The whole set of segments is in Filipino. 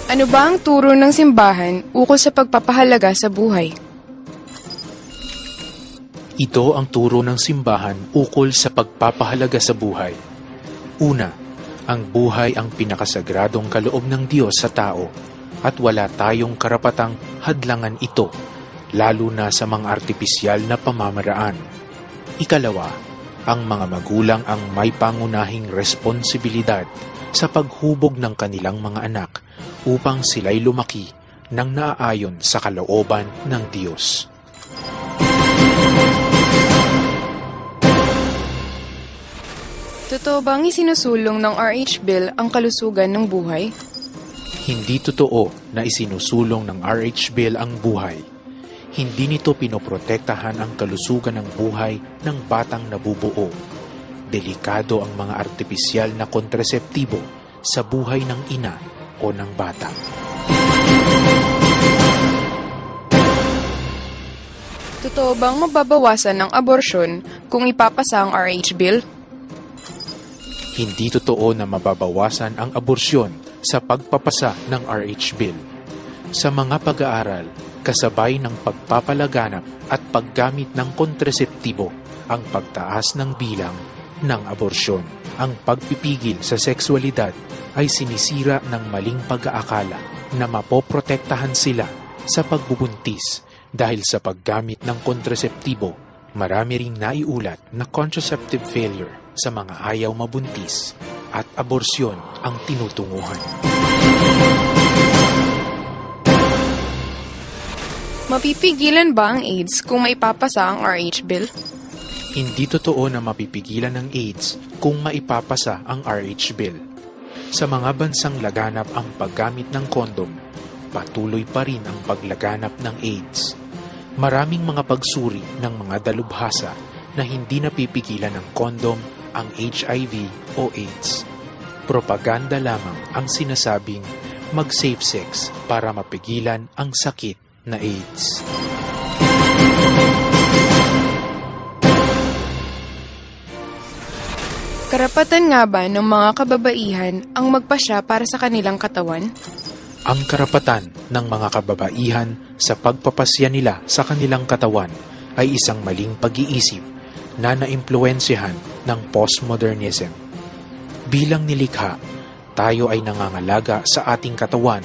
Ano ba ang turo ng simbahan ukol sa pagpapahalaga sa buhay? Ito ang turo ng simbahan ukol sa pagpapahalaga sa buhay. Una, ang buhay ang pinakasagradong kaloob ng Diyos sa tao at wala tayong karapatang hadlangan ito, lalo na sa mga artipisyal na pamamaraan. Ikalawa, ang mga magulang ang may pangunahing responsibilidad sa paghubog ng kanilang mga anak upang sila'y lumaki nang naaayon sa kalooban ng Diyos. Totoo bang isinusulong ng RH Bill ang kalusugan ng buhay? Hindi totoo na isinusulong ng RH Bill ang buhay. Hindi nito pinoprotektahan ang kalusugan ng buhay ng batang nabubuo. Delikado ang mga artipisyal na kontraseptibo sa buhay ng ina o ng bata. Totoo bang mababawasan ang aborsyon kung ipapasa ang RH Bill? Hindi totoo na mababawasan ang aborsyon sa pagpapasa ng RH Bill. Sa mga pag-aaral, kasabay ng pagpapalaganap at paggamit ng kontraseptibo ang pagtaas ng bilang ng aborsyon. Ang pagpipigil sa sexualidad ay sinisira ng maling pag-aakala na mapoprotektahan sila sa pagbubuntis dahil sa paggamit ng kontraseptibo. Marami ring naiulat na contraceptive failure sa mga ayaw mabuntis at aborsyon ang tinutunguhan. Mapipigilan ba ang AIDS kung maipapasa ang RH Bill? Hindi totoo na mapipigilan ng AIDS kung maipapasa ang RH Bill. Sa mga bansang laganap ang paggamit ng kondom, patuloy pa rin ang paglaganap ng AIDS. Maraming mga pagsuri ng mga dalubhasa na hindi napipigilan ng kondom ang HIV o AIDS. Propaganda lamang ang sinasabing mag-safe sex para mapigilan ang sakit na AIDS. Karapatan nga ba ng mga kababaihan ang magpasya para sa kanilang katawan? Ang karapatan ng mga kababaihan sa pagpapasya nila sa kanilang katawan ay isang maling pag-iisip na naimpluwensyahan ng postmodernism. Bilang nilikha, tayo ay nangangalaga sa ating katawan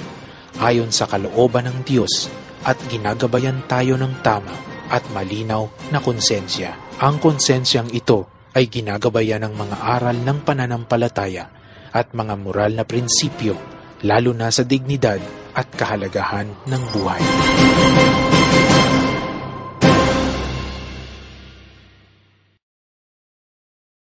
ayon sa kalooban ng Diyos at ginagabayan tayo ng tama at malinaw na konsensya. Ang konsensyang ito ay ginagabayan ng mga aral ng pananampalataya at mga moral na prinsipyo, lalo na sa dignidad at kahalagahan ng buhay.